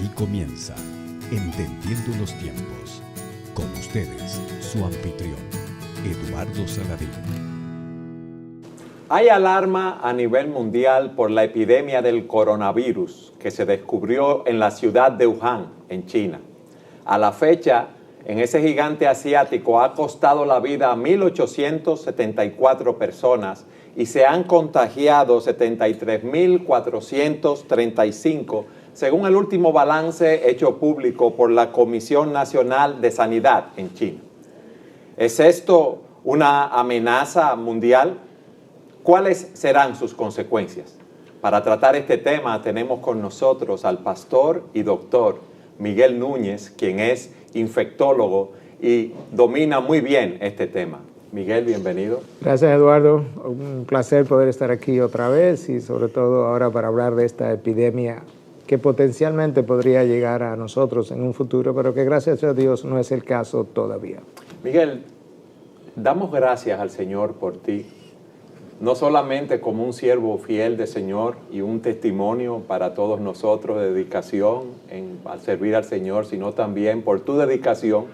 Aquí comienza Entendiendo los Tiempos. Con ustedes, su anfitrión, Eduardo Saladín. Hay alarma a nivel mundial por la epidemia del coronavirus que se descubrió en la ciudad de Wuhan, en China. A la fecha, en ese gigante asiático ha costado la vida a 1.874 personas y se han contagiado 73.435, según el último balance hecho público por la Comisión Nacional de Sanidad en China. ¿Es esto una amenaza mundial? ¿Cuáles serán sus consecuencias? Para tratar este tema tenemos con nosotros al pastor y doctor Miguel Núñez, quien es infectólogo y domina muy bien este tema. Miguel, bienvenido. Gracias, Eduardo. Un placer poder estar aquí otra vez y sobre todo ahora para hablar de esta epidemia que potencialmente podría llegar a nosotros en un futuro, pero que gracias a Dios no es el caso todavía. Miguel, damos gracias al Señor por ti, no solamente como un siervo fiel del Señor y un testimonio para todos nosotros de dedicación al servir al Señor, sino también por tu dedicación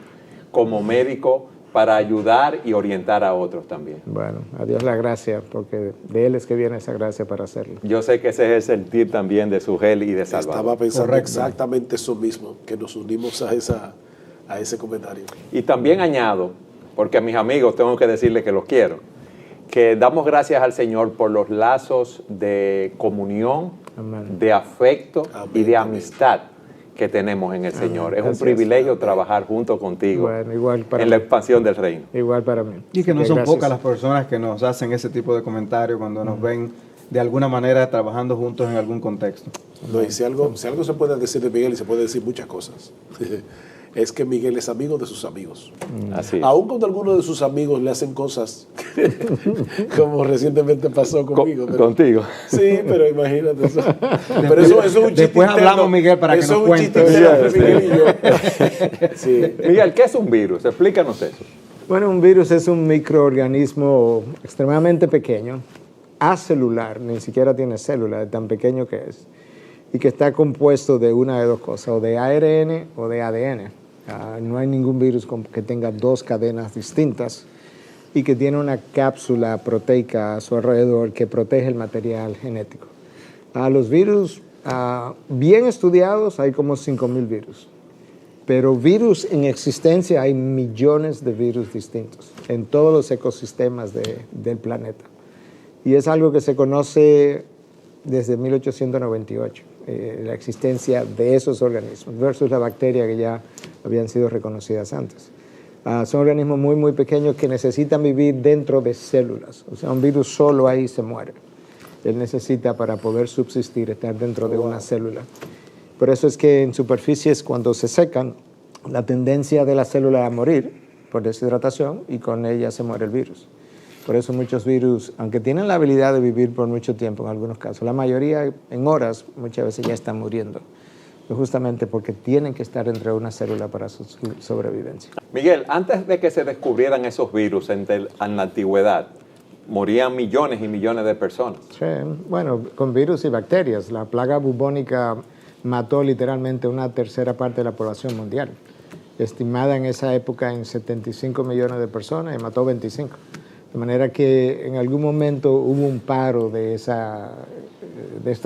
como médico para ayudar y orientar a otros también. Bueno, a Dios la gracia, porque de Él es que viene esa gracia para hacerlo. Yo sé que ese es el sentir también de Sugel y de Salvador. Estaba pensando Correcto. exactamente eso mismo, que nos unimos a ese comentario. Y también añado, porque a mis amigos tengo que decirles que los quiero, que damos gracias al Señor por los lazos de comunión, Amén. de afecto Amén, y de amén. amistad que tenemos en el Señor. Es un Gracias. privilegio trabajar junto contigo Bueno, igual para en la mí. expansión del reino. Igual para mí. Y que no Así son gracias. pocas las personas que nos hacen ese tipo de comentarios cuando nos ven de alguna manera trabajando juntos en algún contexto. No, y si algo se puede decir de Miguel, y se puede decir muchas cosas, es que Miguel es amigo de sus amigos. Así es. Aún cuando algunos de sus amigos le hacen cosas, como recientemente pasó conmigo. Contigo. Sí, pero imagínate eso. Pero eso es un chiste Después interno. hablamos, Miguel, para que eso nos es un chiste cuentes. interno entre Miguel y yo. Sí. Miguel, ¿qué es un virus? Explícanos eso. Bueno, un virus es un microorganismo extremadamente pequeño, acelular, ni siquiera tiene célula, de tan pequeño que es, y que está compuesto de una de dos cosas, o de ARN o de ADN. No hay ningún virus que tenga dos cadenas distintas y que tiene una cápsula proteica a su alrededor que protege el material genético. Los virus bien estudiados hay como 5.000 virus. Pero virus en existencia hay millones de virus distintos en todos los ecosistemas del planeta. Y es algo que se conoce desde 1898, la existencia de esos organismos versus la bacteria que ya habían sido reconocidas antes. Son organismos muy, muy pequeños que necesitan vivir dentro de células. O sea, un virus solo ahí se muere. Él necesita, para poder subsistir, estar dentro de una célula. Por eso es que en superficies, cuando se secan, la tendencia de la célula a morir por deshidratación y con ella se muere el virus. Por eso muchos virus, aunque tienen la habilidad de vivir por mucho tiempo en algunos casos, la mayoría en horas muchas veces ya están muriendo. Justamente porque tienen que estar dentro de una célula para su sobrevivencia. Miguel, antes de que se descubrieran esos virus en la antigüedad, morían millones y millones de personas. Sí, bueno, con virus y bacterias. La plaga bubónica mató literalmente una tercera parte de la población mundial, estimada en esa época en 75 millones de personas, y mató 25. De manera que en algún momento hubo un paro de esta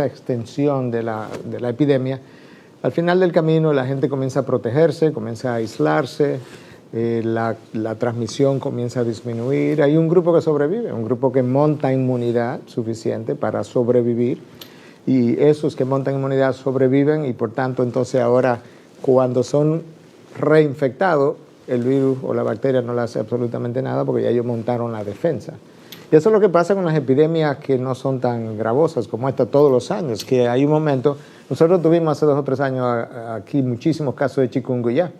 extensión de la epidemia. Al final del camino la gente comienza a protegerse, comienza a aislarse, la transmisión comienza a disminuir. Hay un grupo que sobrevive, un grupo que monta inmunidad suficiente para sobrevivir, y esos que montan inmunidad sobreviven, y por tanto entonces ahora cuando son reinfectados, el virus o la bacteria no le hace absolutamente nada porque ya ellos montaron la defensa. Y eso es lo que pasa con las epidemias que no son tan gravosas como esta todos los años, que hay un momento, nosotros tuvimos hace 2 o 3 años aquí muchísimos casos de chikungunya,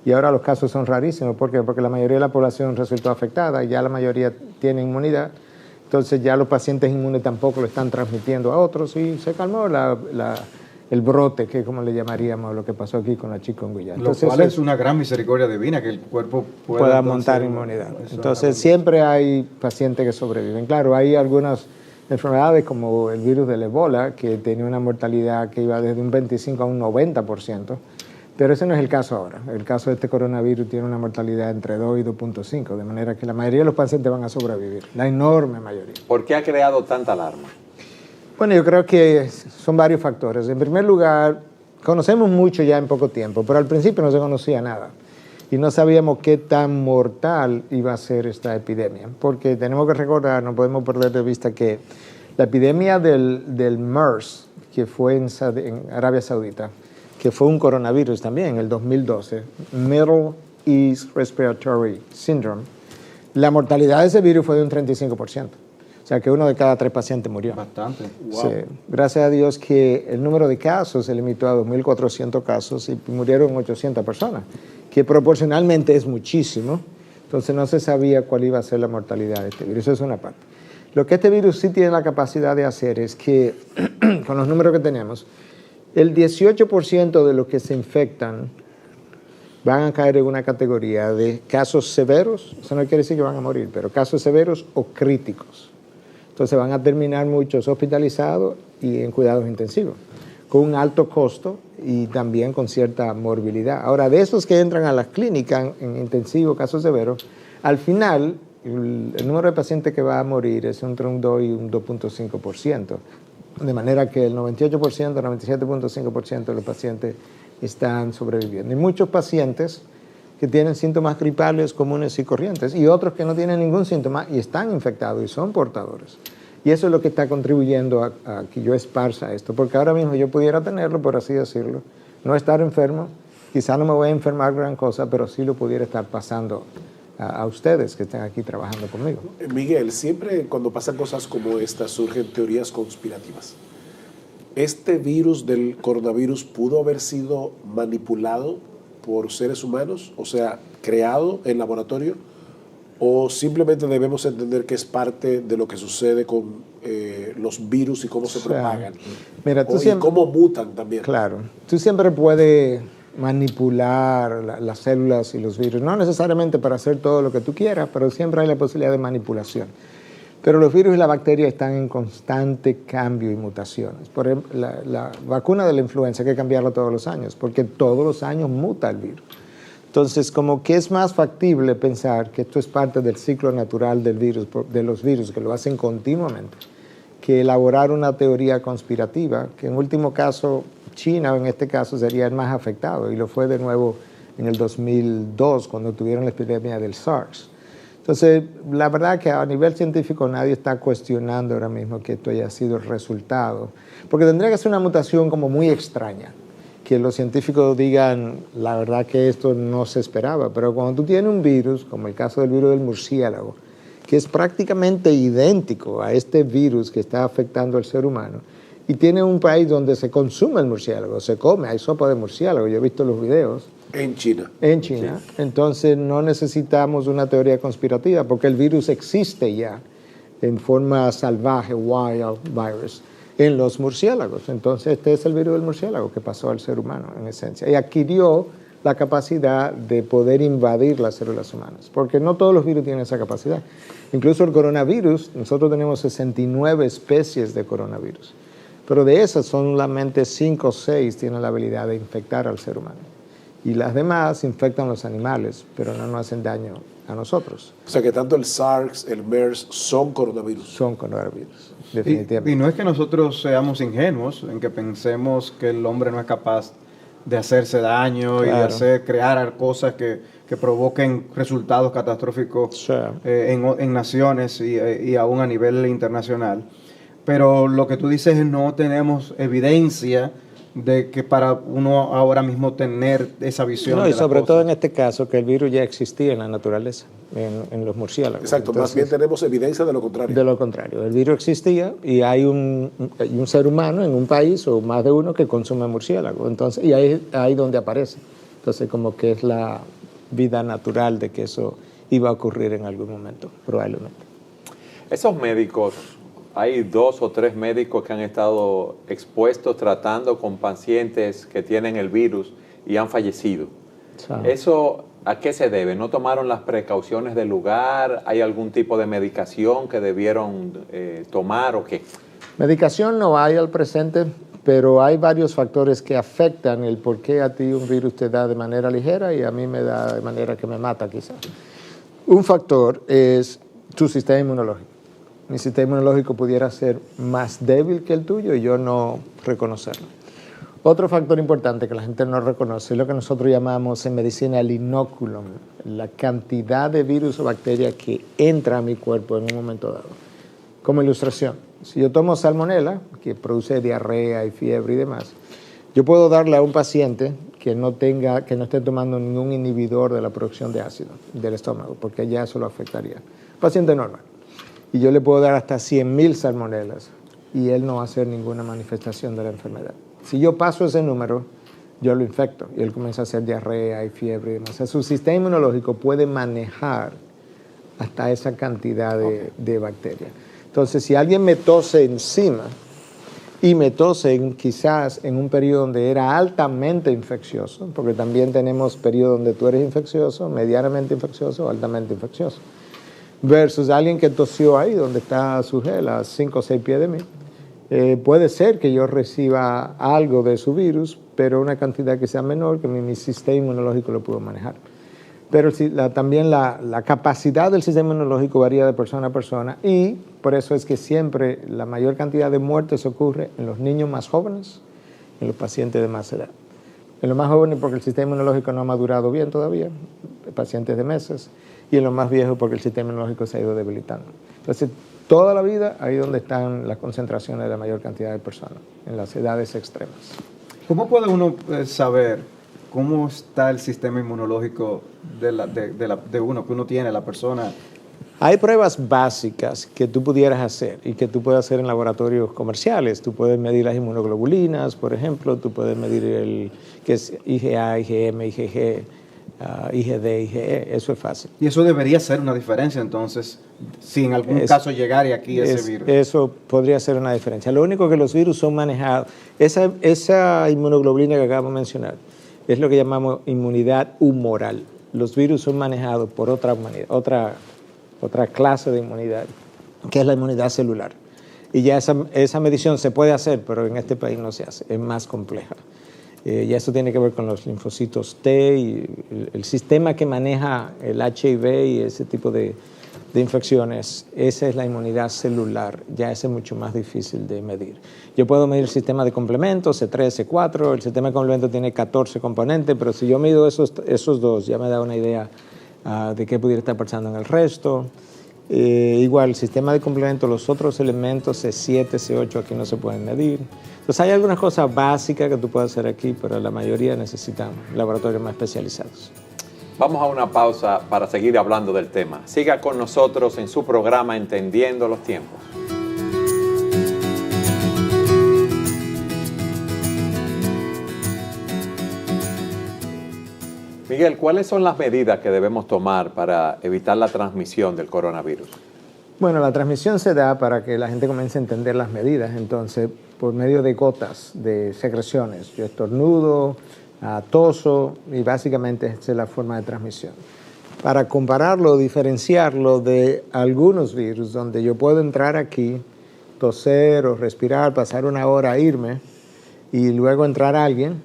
y ahora los casos son rarísimos. ¿Por qué? Porque la mayoría de la población resultó afectada, ya la mayoría tiene inmunidad, entonces ya los pacientes inmunes tampoco lo están transmitiendo a otros, y se calmó el brote, que es como le llamaríamos lo que pasó aquí con la chikungunya. Lo cual es una gran misericordia divina, que el cuerpo pueda montar inmunidad. Entonces siempre hay pacientes que sobreviven. Claro, hay algunos enfermedades como el virus del ébola, que tenía una mortalidad que iba desde un 25 a un 90%, pero ese no es el caso ahora. El caso de este coronavirus tiene una mortalidad entre 2 y 2.5, de manera que la mayoría de los pacientes van a sobrevivir, la enorme mayoría. ¿Por qué ha creado tanta alarma? Bueno, yo creo que son varios factores. En primer lugar, conocemos mucho ya en poco tiempo, pero al principio no se conocía nada. Y no sabíamos qué tan mortal iba a ser esta epidemia. Porque tenemos que recordar, no podemos perder de vista que la epidemia del MERS, que fue en Arabia Saudita, que fue un coronavirus también en el 2012, Middle East Respiratory Syndrome, la mortalidad de ese virus fue de un 35%. O sea que 1 de cada 3 pacientes murió. Bastante. Wow. Sí. Gracias a Dios que el número de casos se limitó a 2.400 casos y murieron 800 personas, que proporcionalmente es muchísimo. Entonces no se sabía cuál iba a ser la mortalidad de este virus. Eso es una parte. Lo que este virus sí tiene la capacidad de hacer es que, con los números que tenemos, el 18% de los que se infectan van a caer en una categoría de casos severos, eso no quiere decir que van a morir, pero casos severos o críticos. Entonces van a terminar muchos hospitalizados y en cuidados intensivos, con un alto costo y también con cierta morbilidad. Ahora, de esos que entran a las clínicas en intensivo, casos severos, al final el número de pacientes que va a morir es entre un 2 y un 2.5%, de manera que el 98%, 97.5% de los pacientes están sobreviviendo. Y muchos pacientes que tienen síntomas gripales comunes y corrientes, y otros que no tienen ningún síntoma y están infectados y son portadores. Y eso es lo que está contribuyendo a que yo esparza esto, porque ahora mismo yo pudiera tenerlo, por así decirlo, no estar enfermo, quizá no me voy a enfermar gran cosa, pero sí lo pudiera estar pasando a ustedes que están aquí trabajando conmigo. Miguel, siempre cuando pasan cosas como estas surgen teorías conspirativas. ¿Este virus del coronavirus pudo haber sido manipulado por seres humanos, o sea, creado en laboratorio, o simplemente debemos entender que es parte de lo que sucede con los virus y cómo se propagan? Mira, tú y siempre, cómo mutan también. Claro, tú siempre puedes manipular las células y los virus, no necesariamente para hacer todo lo que tú quieras, pero siempre hay la posibilidad de manipulación. Pero los virus y la bacteria están en constante cambio y mutaciones. Por ejemplo, la vacuna de la influenza hay que cambiarla todos los años, porque todos los años muta el virus. Entonces, como que es más factible pensar que esto es parte del ciclo natural del virus, de los virus, que lo hacen continuamente, que elaborar una teoría conspirativa, que en último caso, China en este caso sería el más afectado, y lo fue de nuevo en el 2002, cuando tuvieron la epidemia del SARS. Entonces, la verdad que a nivel científico nadie está cuestionando ahora mismo que esto haya sido el resultado, porque tendría que ser una mutación como muy extraña, que los científicos digan, la verdad que esto no se esperaba, pero cuando tú tienes un virus, como el caso del virus del murciélago, que es prácticamente idéntico a este virus que está afectando al ser humano, y tiene un país donde se consume el murciélago, se come, hay sopa de murciélago, yo he visto los videos. En China. En China. Sí. Entonces no necesitamos una teoría conspirativa porque el virus existe ya en forma salvaje, wild virus, en los murciélagos. Entonces este es el virus del murciélago que pasó al ser humano en esencia y adquirió la capacidad de poder invadir las células humanas, porque no todos los virus tienen esa capacidad. Incluso el coronavirus, nosotros tenemos 69 especies de coronavirus, pero de esas solamente 5 o 6 tienen la habilidad de infectar al ser humano. Y las demás infectan a los animales, pero no nos hacen daño a nosotros. O sea que tanto el SARS, el MERS son coronavirus. Son coronavirus, definitivamente. Y no es que nosotros seamos ingenuos en que pensemos que el hombre no es capaz de hacerse daño, claro, y de crear cosas que provoquen resultados catastróficos, sí, en naciones y aún a nivel internacional. Pero lo que tú dices es no tenemos evidencia de que para uno ahora mismo tener esa visión. No, y sobre todo en este caso que el virus ya existía en la naturaleza, en los murciélagos. Exacto, entonces, más bien tenemos evidencia de lo contrario. De lo contrario, el virus existía y hay un ser humano en un país o más de uno que consume murciélago, entonces, y ahí donde aparece. Entonces como que es la vida natural de que eso iba a ocurrir en algún momento, probablemente. Esos médicos, hay 2 o 3 médicos que han estado expuestos tratando con pacientes que tienen el virus y han fallecido. ¿Eso ¿A qué se debe? ¿No tomaron las precauciones del lugar? ¿Hay algún tipo de medicación que debieron tomar o qué? Medicación no hay al presente, pero hay varios factores que afectan el por qué a ti un virus te da de manera ligera y a mí me da de manera que me mata quizás. Un factor es tu sistema inmunológico. Mi sistema inmunológico pudiera ser más débil que el tuyo y yo no reconocerlo. Otro factor importante que la gente no reconoce es lo que nosotros llamamos en medicina el inoculum, la cantidad de virus o bacterias que entra a mi cuerpo en un momento dado. Como ilustración, si yo tomo salmonela, que produce diarrea y fiebre y demás, yo puedo darle a un paciente que no esté tomando ningún inhibidor de la producción de ácido del estómago, porque ya eso lo afectaría. Paciente normal. Y yo le puedo dar hasta 100,000 salmonelas y él no va a hacer ninguna manifestación de la enfermedad. Si yo paso ese número, yo lo infecto y él comienza a hacer diarrea y fiebre y demás. O sea, su sistema inmunológico puede manejar hasta esa cantidad de bacterias. Entonces, si alguien me tose encima y me tose quizás en un periodo donde era altamente infeccioso, porque también tenemos periodos donde tú eres infeccioso, medianamente infeccioso o altamente infeccioso, versus alguien que tosió ahí donde está su gel a 5 o 6 pies de mí, puede ser que yo reciba algo de su virus, pero una cantidad que sea menor que mi sistema inmunológico lo puedo manejar. Pero también la capacidad del sistema inmunológico varía de persona a persona y por eso es que siempre la mayor cantidad de muertes ocurre en los niños más jóvenes y en los pacientes de más edad. En los más jóvenes porque el sistema inmunológico no ha madurado bien todavía, pacientes de meses, y en los más viejos porque el sistema inmunológico se ha ido debilitando. Entonces, toda la vida ahí donde están las concentraciones de la mayor cantidad de personas, en las edades extremas. ¿Cómo puede uno saber cómo está el sistema inmunológico de uno, que uno tiene, la persona? Hay pruebas básicas que tú pudieras hacer y que tú puedes hacer en laboratorios comerciales. Tú puedes medir las inmunoglobulinas, por ejemplo, tú puedes medir que es IgA, IgM, IgG, IgD, IgE, eso es fácil. Y eso debería ser una diferencia entonces, si en algún caso llegara aquí ese virus. Eso podría ser una diferencia. Lo único que los virus son manejados, esa inmunoglobulina que acabamos de mencionar, es lo que llamamos inmunidad humoral. Los virus son manejados por otra clase de inmunidad, que es la inmunidad celular. Y ya esa medición se puede hacer, pero en este país no se hace, es más compleja. Ya eso tiene que ver con los linfocitos T y el sistema que maneja el HIV y ese tipo de infecciones. Esa es la inmunidad celular, ya ese es mucho más difícil de medir. Yo puedo medir el sistema de complementos, C3, C4, el sistema de complementos tiene 14 componentes, pero si yo mido esos dos, ya me da una idea de qué pudiera estar pasando en el resto. Igual, el sistema de complementos, los otros elementos, C7, C8, aquí no se pueden medir. Entonces hay algunas cosas básicas que tú puedes hacer aquí, pero la mayoría necesitan laboratorios más especializados. Vamos a una pausa para seguir hablando del tema. Siga con nosotros en su programa Entendiendo los Tiempos. Miguel, ¿cuáles son las medidas que debemos tomar para evitar la transmisión del coronavirus? Bueno, la transmisión se da para que la gente comience a entender las medidas. Entonces, por medio de gotas, de secreciones. Yo estornudo, toso y básicamente esa es la forma de transmisión. Para compararlo, diferenciarlo de algunos virus donde yo puedo entrar aquí, toser o respirar, pasar una hora, irme y luego entrar a alguien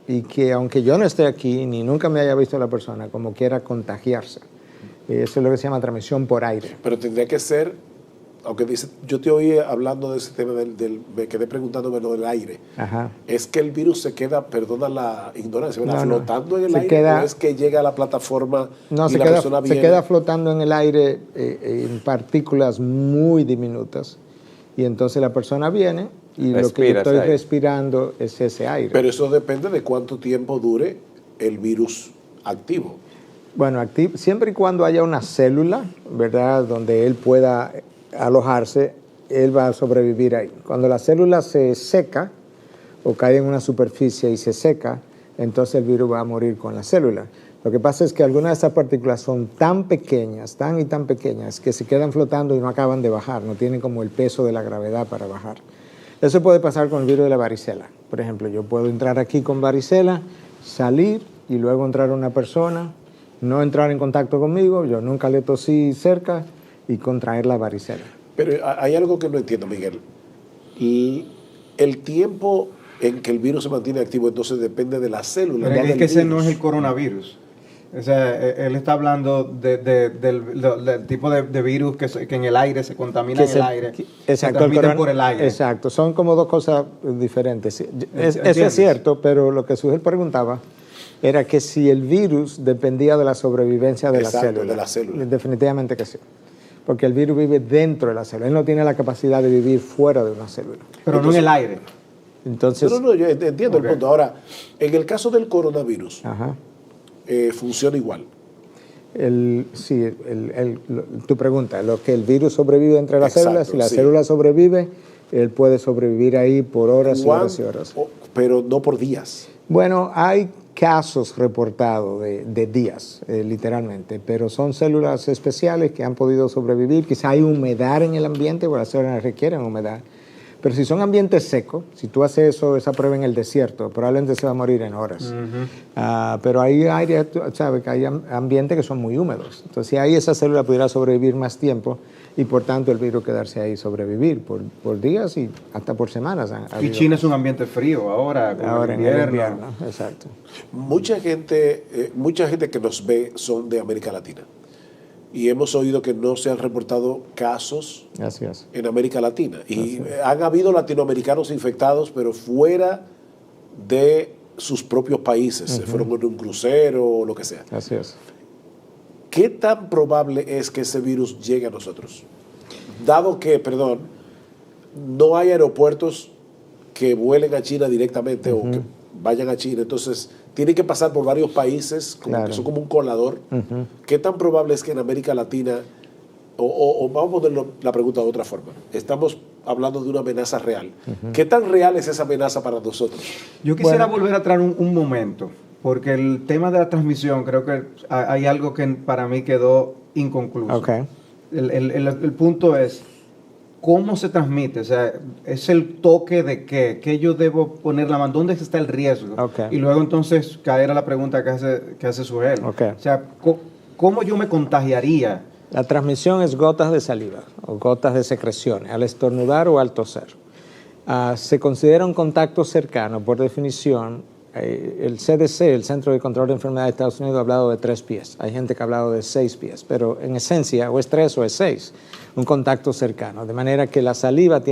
y que aunque yo no esté aquí ni nunca me haya visto la persona, como quiera contagiarse. Eso es lo que se llama transmisión por aire. Pero tendría que ser, aunque dice, yo te oí hablando de ese tema me quedé preguntándome lo del aire. Ajá. ¿Es que el virus se queda, perdona la ignorancia, flotando en el aire? ¿O es que llega a la plataforma y la persona viene? Se queda flotando en el aire en partículas muy diminutas. Y entonces la persona viene y lo que yo estoy respirando es ese aire. Pero eso depende de cuánto tiempo dure el virus activo. Bueno, siempre y cuando haya una célula, ¿verdad?, donde él pueda alojarse, él va a sobrevivir ahí. Cuando la célula se seca o cae en una superficie y se seca, entonces el virus va a morir con la célula. Lo que pasa es que algunas de estas partículas son tan pequeñas, tan y tan pequeñas, que se quedan flotando y no acaban de bajar, no tienen como el peso de la gravedad para bajar. Eso puede pasar con el virus de la varicela. Por ejemplo, yo puedo entrar aquí con varicela, salir y luego entrar a una persona no entrar en contacto conmigo, yo nunca le tosí cerca y contraer la varicela. Pero hay algo que no entiendo, Miguel. El tiempo en que el virus se mantiene activo, entonces depende de la célula. Pero es que ese no es el coronavirus. O sea, él está hablando del tipo de virus que en el aire se contamina en el aire. Exacto, se transmiten por el aire. Exacto, son como dos cosas diferentes. Eso es cierto, pero lo que Sujel preguntaba era que si el virus dependía de la sobrevivencia de la célula. Definitivamente que sí. Porque el virus vive dentro de la célula. Él no tiene la capacidad de vivir fuera de una célula. Pero no en el aire. Entonces, no, yo entiendo el punto. Ahora, en el caso del coronavirus, ajá. Funciona igual. Tu pregunta, lo que el virus sobrevive entre las células, si la célula sobrevive, él puede sobrevivir ahí por horas y horas y horas. Pero no por días. Bueno, hay casos reportados de días, literalmente, pero son células especiales que han podido sobrevivir. Quizá hay humedad en el ambiente, porque las células requieren humedad. Pero si son ambientes secos, si tú haces esa prueba en el desierto, probablemente se va a morir en horas. Pero hay áreas, sabes, que hay ambientes que son muy húmedos. Entonces, si ahí esa célula pudiera sobrevivir más tiempo y por tanto el virus quedarse ahí y sobrevivir por días y hasta por semanas. Y China es un ambiente frío ahora en el invierno. Exacto. Mucha gente que nos ve son de América Latina. Y hemos oído que no se han reportado casos en América Latina. Y han habido latinoamericanos infectados, pero fuera de sus propios países. Se fueron en un crucero o lo que sea. Así es. ¿Qué tan probable es que ese virus llegue a nosotros? Dado que, no hay aeropuertos que vuelen a China directamente o que vayan a China, entonces tienen que pasar por varios países, que son como un colador. ¿Qué tan probable es que en América Latina, o vamos a poner la pregunta de otra forma, estamos hablando de una amenaza real, ¿qué tan real es esa amenaza para nosotros? Yo quisiera volver a traer un momento, porque el tema de la transmisión, creo que hay algo que para mí quedó inconcluso. Okay. El punto es, ¿cómo se transmite? O sea, ¿es el toque de qué? ¿Qué yo debo poner la mano? ¿Dónde está el riesgo? Okay. Y luego entonces caer a la pregunta que hace Sujel. Okay. O sea, ¿cómo yo me contagiaría? La transmisión es gotas de saliva o gotas de secreciones, al estornudar o al toser. Se considera un contacto cercano, por definición. El CDC, el Centro de Control de Enfermedades de Estados Unidos, ha hablado de 3 pies. Hay gente que ha hablado de 6 pies, pero en esencia o es 3 o es 6, un contacto cercano. De manera que la saliva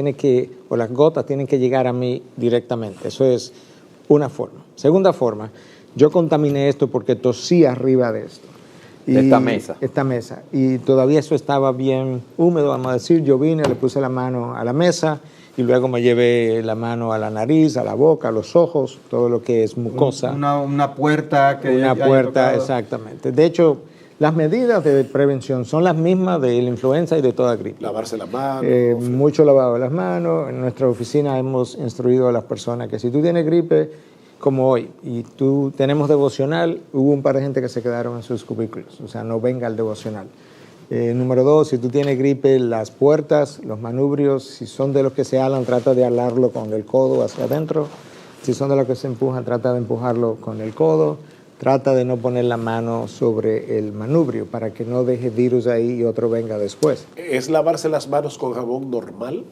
o las gotas tienen que llegar a mí directamente. Eso es una forma. Segunda forma, yo contaminé esto porque tosí arriba de esto. Esta mesa. Y todavía eso estaba bien húmedo, vamos a decir. Yo vine, le puse la mano a la mesa y luego me llevé la mano a la nariz, a la boca, a los ojos, todo lo que es mucosa. Una puerta que Una puerta, exactamente. De hecho, las medidas de prevención son las mismas de la influenza y de toda gripe. Lavarse las manos. Mucho lavado de las manos. En nuestra oficina hemos instruido a las personas que si tú tienes gripe, como hoy, y tú tenemos devocional, hubo un par de gente que se quedaron en sus cubículos, o sea, no venga al devocional. Número 2, si tú tienes gripe, las puertas, los manubrios, si son de los que se alan, trata de alarlo con el codo hacia adentro. Si son de los que se empujan, trata de empujarlo con el codo. Trata de no poner la mano sobre el manubrio para que no deje virus ahí y otro venga después. ¿Es lavarse las manos con jabón normal?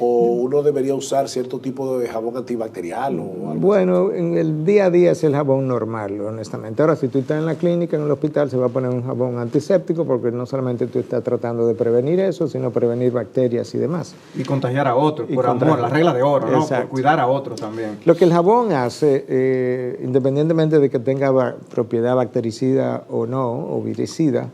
¿O uno debería usar cierto tipo de jabón antibacterial? O algo bueno, en el día a día es el jabón normal, honestamente. Ahora, si tú estás en la clínica, en el hospital, se va a poner un jabón antiséptico porque no solamente tú estás tratando de prevenir eso, sino prevenir bacterias y demás. Y contagiar a otros, por amor, la regla de oro, ¿no? Por cuidar a otros también. Lo que el jabón hace, independientemente de que tenga propiedad bactericida o no, o viricida,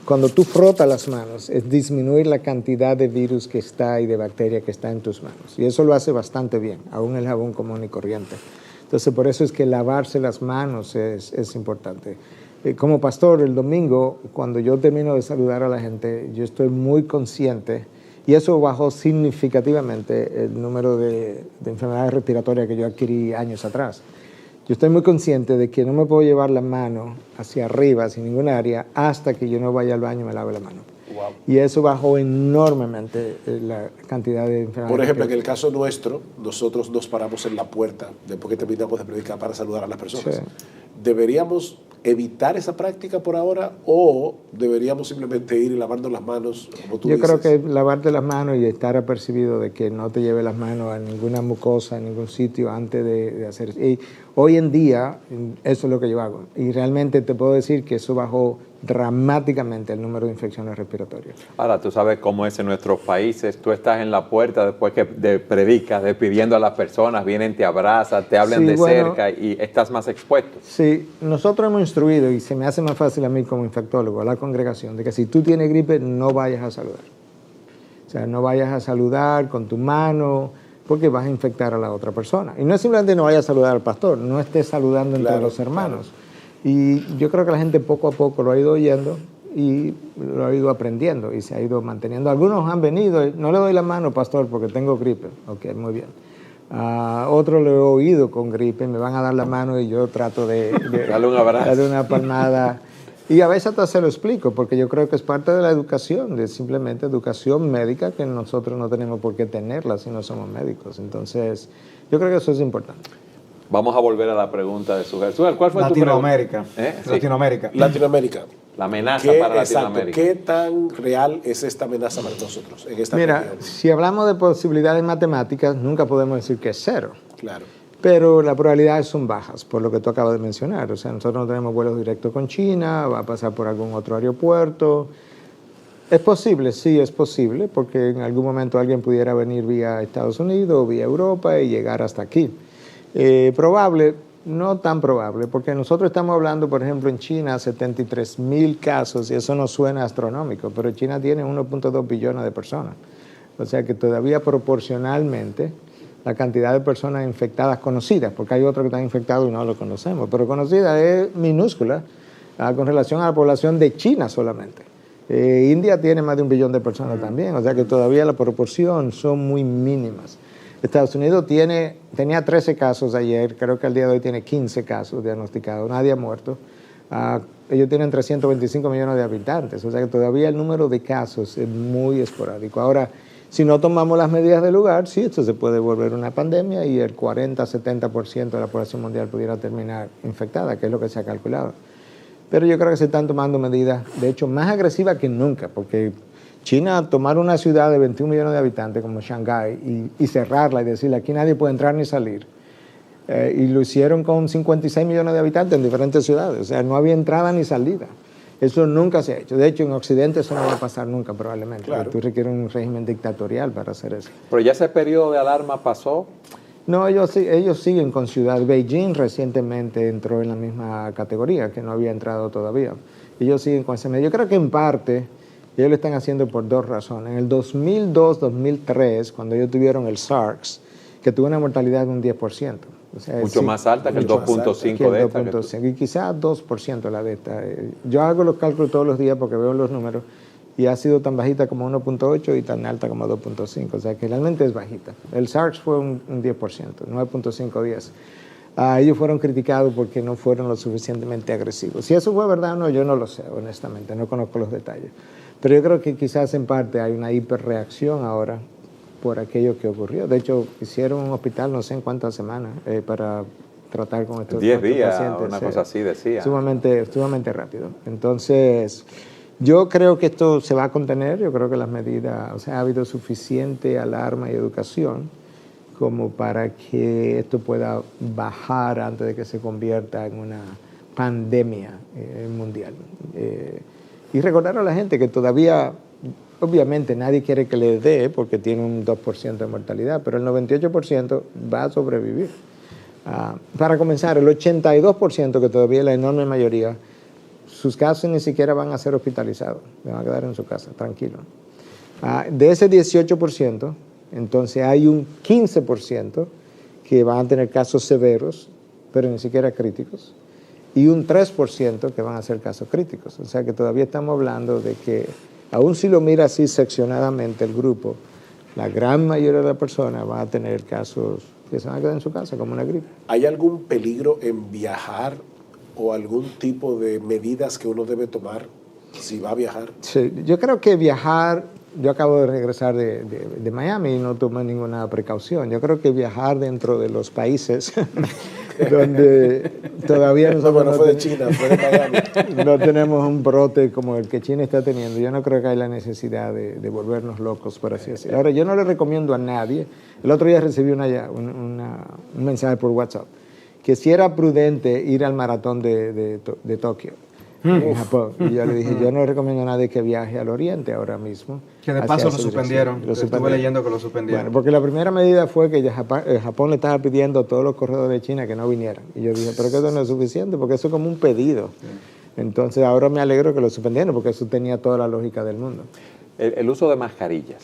cuando tú frotas las manos, es disminuir la cantidad de virus que está y de bacteria que está en tus manos. Y eso lo hace bastante bien, aún el jabón común y corriente. Entonces, por eso es que lavarse las manos es importante. Como pastor, el domingo, cuando yo termino de saludar a la gente, yo estoy muy consciente, y eso bajó significativamente el número de enfermedades respiratorias que yo adquirí años atrás. Yo estoy muy consciente de que no me puedo llevar la mano hacia arriba, sin ningún área, hasta que yo no vaya al baño y me lave la mano. Wow. Y eso bajó enormemente la cantidad de enfermedades. Por ejemplo, en el caso nuestro, nosotros nos paramos en la puerta después que terminamos de predicar para saludar a las personas. Sí. Deberíamos evitar esa práctica por ahora o deberíamos simplemente ir y lavarnos las manos, como tú Yo dices? creo que lavarte las manos y estar apercibido de que no te lleve las manos a ninguna mucosa, en ningún sitio antes de hacer eso. Y hoy en día eso es lo que yo hago. Y realmente te puedo decir que eso bajó dramáticamente el número de infecciones respiratorias. Ahora, tú sabes cómo es en nuestros países. Tú estás en la puerta después que predicas, despidiendo a las personas, vienen, te abrazan, te hablan de cerca y estás más expuesto. Sí, nosotros hemos instruido, y se me hace más fácil a mí como infectólogo, a la congregación, de que si tú tienes gripe, no vayas a saludar. O sea, no vayas a saludar con tu mano, porque vas a infectar a la otra persona. Y no es simplemente no vayas a saludar al pastor, no estés saludando entre los hermanos. Claro. Y yo creo que la gente poco a poco lo ha ido oyendo y lo ha ido aprendiendo y se ha ido manteniendo. Algunos han venido, no le doy la mano, pastor, porque tengo gripe. Ok, muy bien. Otros lo he oído con gripe, me van a dar la mano y yo trato de darle un abrazo, darle una palmada. Y a veces hasta se lo explico, porque yo creo que es parte de la educación, de simplemente educación médica, que nosotros no tenemos por qué tenerla si no somos médicos. Entonces, yo creo que eso es importante. Vamos a volver a la pregunta de Sujel. Sujel, ¿cuál fue Latinoamérica. tu pregunta? Sí. Latinoamérica. La amenaza para Latinoamérica. ¿Qué tan real es esta amenaza para nosotros en esta Mira, región? si hablamos de posibilidades matemáticas, nunca podemos decir que es cero. Claro. Pero las probabilidades son bajas, por lo que tú acabas de mencionar. O sea, nosotros no tenemos vuelos directos con China, va a pasar por algún otro aeropuerto. ¿Es posible? Sí, es posible, porque en algún momento alguien pudiera venir vía Estados Unidos o vía Europa y llegar hasta aquí. Probable, no tan probable, porque nosotros estamos hablando, por ejemplo, en China, 73,000 casos, y eso no suena astronómico, pero China tiene 1.2 billones de personas. O sea que todavía proporcionalmente la cantidad de personas infectadas conocidas, porque hay otros que están infectados y no lo conocemos, pero conocida es minúscula con relación a la población de China solamente. India tiene más de 1 billón de personas también, o sea que todavía la proporción son muy mínimas. Estados Unidos tenía 13 casos ayer, creo que al día de hoy tiene 15 casos diagnosticados, nadie ha muerto. Ellos tienen 325 millones de habitantes, o sea que todavía el número de casos es muy esporádico. Ahora, si no tomamos las medidas del lugar, sí, esto se puede volver una pandemia y el 40-70% de la población mundial pudiera terminar infectada, que es lo que se ha calculado. Pero yo creo que se están tomando medidas, de hecho, más agresivas que nunca, porque China, tomar una ciudad de 21 millones de habitantes como Shanghái y cerrarla y decirle aquí nadie puede entrar ni salir, y lo hicieron con 56 millones de habitantes en diferentes ciudades, o sea, no había entrada ni salida. Eso nunca se ha hecho. De hecho, en Occidente eso no va a pasar nunca probablemente, claro. Porque tú requieres un régimen dictatorial para hacer eso. ¿Pero ya ese periodo de alarma pasó? No, ellos siguen con ciudad. Beijing recientemente entró en la misma categoría, que no había entrado todavía. Ellos siguen con ese medio. Yo creo que en parte ellos lo están haciendo por dos razones. En el 2002-2003, cuando ellos tuvieron el SARS, que tuvo una mortalidad de un 10%. O sea, mucho más alta que el 2.5 de esta. 2.5, y quizás 2% la de esta. Yo hago los cálculos todos los días porque veo los números y ha sido tan bajita como 1.8 y tan alta como 2.5. O sea que realmente es bajita. El SARS fue un 10%, 9.5-10. Ellos fueron criticados porque no fueron lo suficientemente agresivos. Si eso fue verdad o no, yo no lo sé, honestamente, no conozco los detalles. Pero yo creo que quizás en parte hay una hiperreacción ahora por aquello que ocurrió. De hecho, hicieron un hospital no sé en cuántas semanas para tratar con estos 10 días, pacientes. Una cosa así decía. Sumamente rápido. Entonces, yo creo que esto se va a contener, yo creo que las medidas, o sea, ha habido suficiente alarma y educación como para que esto pueda bajar antes de que se convierta en una pandemia mundial. Y recordar a la gente que todavía, obviamente nadie quiere que le dé porque tiene un 2% de mortalidad, pero el 98% va a sobrevivir. Para comenzar, el 82%, que todavía es la enorme mayoría, sus casos ni siquiera van a ser hospitalizados, se van a quedar en su casa, tranquilo. De ese 18%, entonces hay un 15% que van a tener casos severos, pero ni siquiera críticos, y un 3% que van a ser casos críticos. O sea que todavía estamos hablando de que, aún si lo mira así seccionadamente el grupo, la gran mayoría de las personas van a tener casos que se van a quedar en su casa como una gripe. ¿Hay algún peligro en viajar o algún tipo de medidas que uno debe tomar si va a viajar? Sí, yo creo que viajar, yo acabo de regresar de Miami y no tomé ninguna precaución. Yo creo que viajar dentro de los países donde todavía nosotros no fue de China, fue de Miami. no tenemos un brote como el que China está teniendo. Yo no creo que haya la necesidad de volvernos locos, por así decirlo. Ahora, yo no le recomiendo a nadie. El otro día recibí un mensaje por WhatsApp que si era prudente ir al maratón de Tokio, en Japón. Y yo le dije, yo no le recomiendo a nadie que viaje al Oriente ahora mismo. Que de paso lo suspendieron. Estuve leyendo que lo suspendieron. Bueno, porque la primera medida fue que Japón le estaba pidiendo a todos los corredores de China que no vinieran. Y yo dije, pero que eso no es suficiente, porque eso es como un pedido. Sí. Entonces ahora me alegro que lo suspendieron, porque eso tenía toda la lógica del mundo. El uso de mascarillas.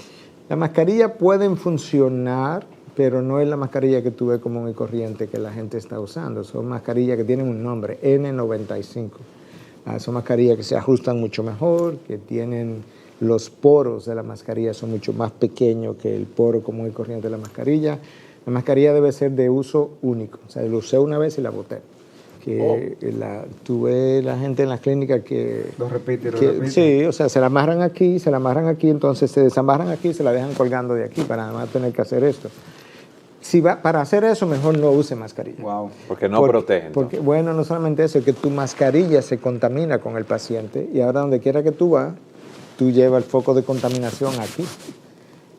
Las mascarillas pueden funcionar, pero no es la mascarilla que tú ves común y corriente que la gente está usando. Son mascarillas que tienen un nombre, N95. Son mascarillas que se ajustan mucho mejor, que tienen los poros de la mascarilla son mucho más pequeños que el poro común y corriente de la mascarilla. La mascarilla debe ser de uso único, o sea, lo usé una vez y la boté. Tuve la gente en las clínicas que... Lo repite. Sí, o sea, se la amarran aquí, entonces se desamarran aquí y se la dejan colgando de aquí para nada más tener que hacer esto. Para hacer eso, mejor no use mascarilla. Wow. Porque no protege. Porque, bueno, no solamente eso, es que tu mascarilla se contamina con el paciente y ahora donde quiera que tú vas, tú llevas el foco de contaminación aquí.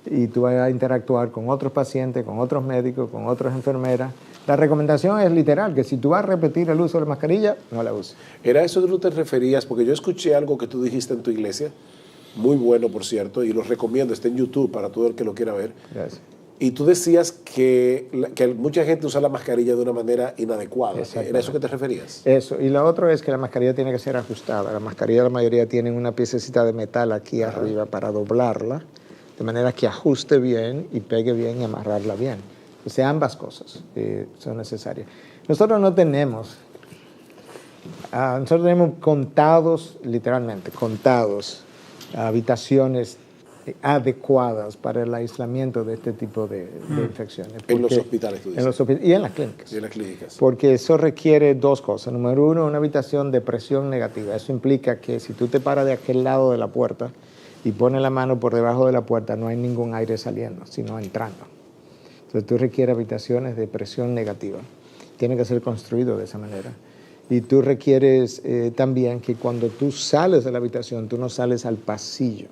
Y tú vas a interactuar con otros pacientes, con otros médicos, con otras enfermeras. La recomendación es literal, que si tú vas a repetir el uso de la mascarilla, no la uses. ¿Era eso que tú te referías? Porque yo escuché algo que tú dijiste en tu iglesia, muy bueno, por cierto, y lo recomiendo, está en YouTube para todo el que lo quiera ver. Gracias. Y tú decías que mucha gente usa la mascarilla de una manera inadecuada. ¿Era eso que te referías? Eso. Y lo otro es que la mascarilla tiene que ser ajustada. La mascarilla, la mayoría tienen una piececita de metal aquí arriba para doblarla, de manera que ajuste bien y pegue bien y amarrarla bien. O sea, ambas cosas son necesarias. Nosotros tenemos contados, literalmente, habitaciones adecuadas para el aislamiento de este tipo de infecciones. En los hospitales, tú dices. Y en las clínicas. Y en las clínicas. Porque eso requiere dos cosas. Número uno, una habitación de presión negativa. Eso implica que si tú te paras de aquel lado de la puerta y pones la mano por debajo de la puerta, no hay ningún aire saliendo, sino entrando. Entonces tú requieres habitaciones de presión negativa. Tiene que ser construido de esa manera. Y tú requieres también que cuando tú sales de la habitación, tú no sales al pasillo.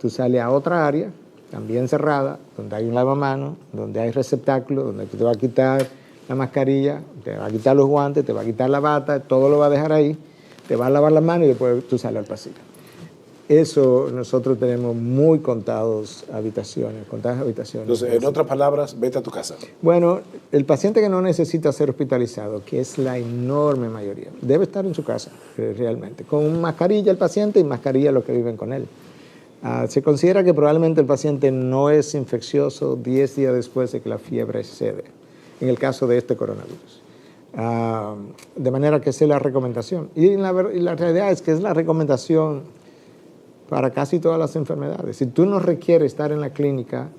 Tú sales a otra área, también cerrada, donde hay un lavamanos, donde hay receptáculos, donde te va a quitar la mascarilla, te va a quitar los guantes, te va a quitar la bata, todo lo va a dejar ahí, te va a lavar las manos y después tú sales al pasillo. Eso nosotros tenemos muy contadas habitaciones. Entonces, en otras palabras, vete a tu casa. Bueno, el paciente que no necesita ser hospitalizado, que es la enorme mayoría, debe estar en su casa, realmente, con mascarilla el paciente y mascarilla los que viven con él. Se considera que probablemente el paciente no es infeccioso 10 días después de que la fiebre cede, en el caso de este coronavirus. De manera que esa es la recomendación. Y la realidad es que es la recomendación para casi todas las enfermedades. Si tú no requieres estar en la clínica,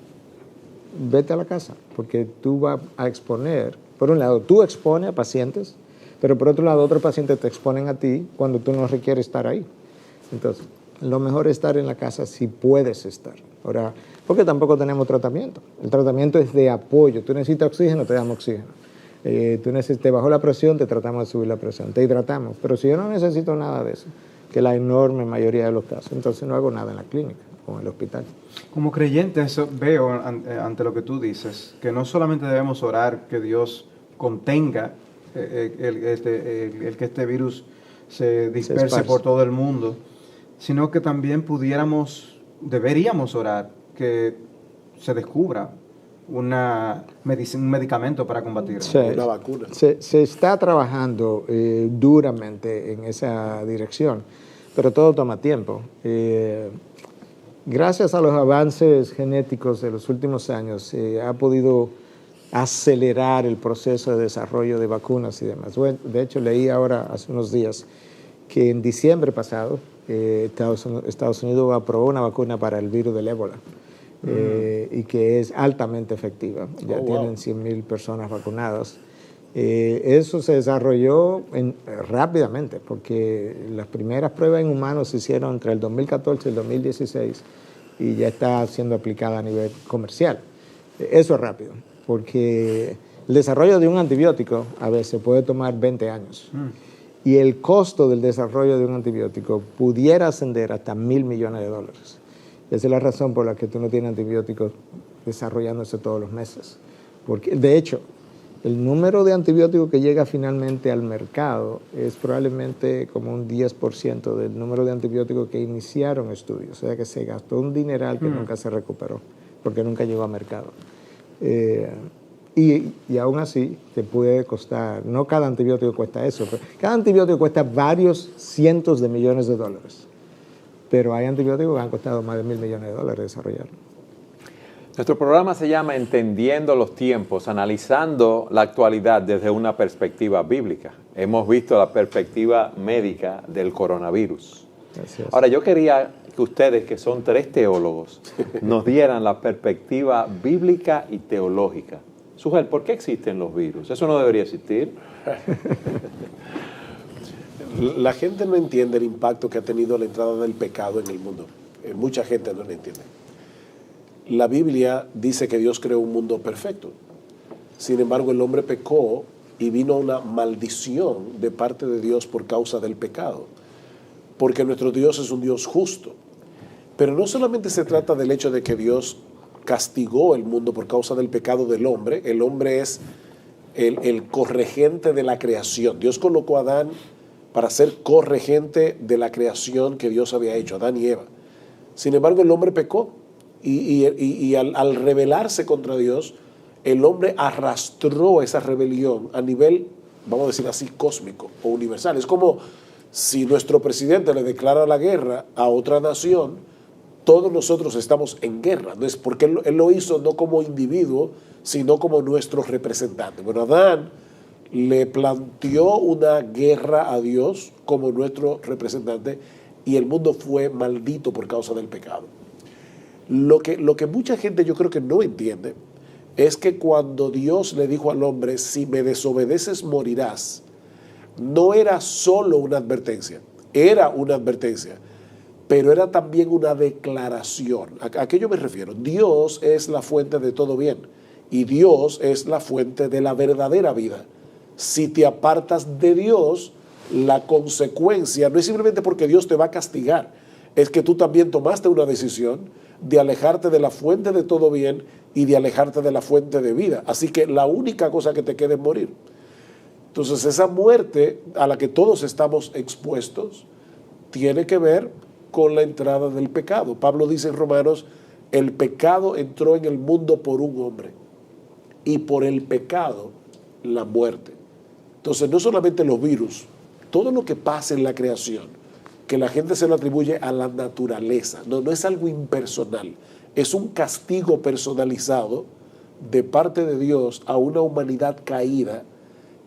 vete a la casa, porque tú vas a exponer, por un lado, tú expones a pacientes, pero por otro lado, otros pacientes te exponen a ti cuando tú no requieres estar ahí. Entonces, lo mejor es estar en la casa si puedes estar. Ahora, porque tampoco tenemos tratamiento. El tratamiento es de apoyo. Tú necesitas oxígeno, te damos oxígeno. Te bajó la presión, te tratamos de subir la presión. Te hidratamos. Pero si yo no necesito nada de eso, que la enorme mayoría de los casos, entonces no hago nada en la clínica o en el hospital. Como creyente, veo ante lo que tú dices, que no solamente debemos orar que Dios contenga el que este virus se disperse por todo el mundo, sino que también deberíamos orar que se descubra un medicamento para combatirlo. Una vacuna. Se está trabajando duramente en esa dirección, pero todo toma tiempo. Gracias a los avances genéticos de los últimos años, se ha podido acelerar el proceso de desarrollo de vacunas y demás. Bueno, de hecho, leí ahora hace unos días que en diciembre pasado Estados Unidos aprobó una vacuna para el virus del ébola y que es altamente efectiva. Ya tienen 100,000 personas vacunadas. Eso se desarrolló rápidamente porque las primeras pruebas en humanos se hicieron entre el 2014 y el 2016 y ya está siendo aplicada a nivel comercial. Eso es rápido porque El desarrollo de un antibiótico a veces puede tomar 20 años. Y el costo del desarrollo de un antibiótico pudiera ascender hasta $1.000 millones. Esa es la razón por la que tú no tienes antibióticos desarrollándose todos los meses. Porque, de hecho, el número de antibióticos que llega finalmente al mercado es probablemente como un 10% del número de antibióticos que iniciaron estudios. O sea que se gastó un dineral que nunca se recuperó, porque nunca llegó a mercado. Y aún así te puede costar, no cada antibiótico cuesta eso, pero cada antibiótico cuesta varios cientos de millones de dólares. Pero hay antibióticos que han costado más de $1.000 millones desarrollar. Nuestro programa se llama Entendiendo los Tiempos, analizando la actualidad desde una perspectiva bíblica. Hemos visto la perspectiva médica del coronavirus. Gracias. Ahora, yo quería que ustedes, que son 3 teólogos, nos dieran la perspectiva bíblica y teológica. Sujel, ¿por qué existen los virus? Eso no debería existir. La gente no entiende el impacto que ha tenido la entrada del pecado en el mundo. Mucha gente no lo entiende. La Biblia dice que Dios creó un mundo perfecto. Sin embargo, el hombre pecó y vino una maldición de parte de Dios por causa del pecado. Porque nuestro Dios es un Dios justo. Pero no solamente se trata del hecho de que Dios castigó el mundo por causa del pecado del hombre. El hombre es el corregente de la creación. Dios colocó a Adán para ser corregente de la creación que Dios había hecho, Adán y Eva. Sin embargo, el hombre pecó y al rebelarse contra Dios, el hombre arrastró esa rebelión a nivel, vamos a decir así, cósmico o universal. Es como si nuestro presidente le declara la guerra a otra nación, todos nosotros estamos en guerra. No es porque él lo hizo no como individuo, sino como nuestro representante. Bueno, Adán le planteó una guerra a Dios como nuestro representante y el mundo fue maldito por causa del pecado. Lo que mucha gente yo creo que no entiende es que cuando Dios le dijo al hombre, si me desobedeces morirás, no era solo una advertencia, era una advertencia, pero era también una declaración. ¿A qué yo me refiero? Dios es la fuente de todo bien y Dios es la fuente de la verdadera vida. Si te apartas de Dios, la consecuencia no es simplemente porque Dios te va a castigar, es que tú también tomaste una decisión de alejarte de la fuente de todo bien y de alejarte de la fuente de vida. Así que la única cosa que te queda es morir. Entonces esa muerte a la que todos estamos expuestos tiene que ver con la entrada del pecado. Pablo dice en Romanos, el pecado entró en el mundo por un hombre y por el pecado la muerte. Entonces no solamente los virus, todo lo que pasa en la creación, que la gente se lo atribuye a la naturaleza, no es algo impersonal, es un castigo personalizado de parte de Dios a una humanidad caída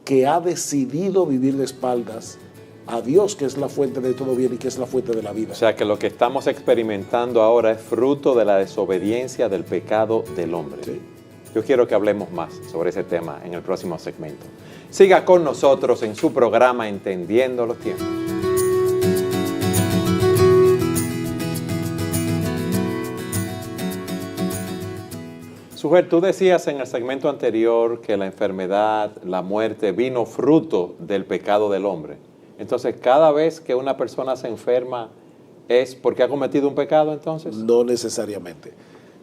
que ha decidido vivir de espaldas a Dios, que es la fuente de todo bien y que es la fuente de la vida. O sea que lo que estamos experimentando ahora es fruto de la desobediencia del pecado del hombre. Sí. Yo quiero que hablemos más sobre ese tema en el próximo segmento. Siga con nosotros en su programa Entendiendo los Tiempos. Sujel, tú decías en el segmento anterior que la enfermedad, la muerte, vino fruto del pecado del hombre. Entonces, cada vez que una persona se enferma, ¿es porque ha cometido un pecado entonces? No necesariamente.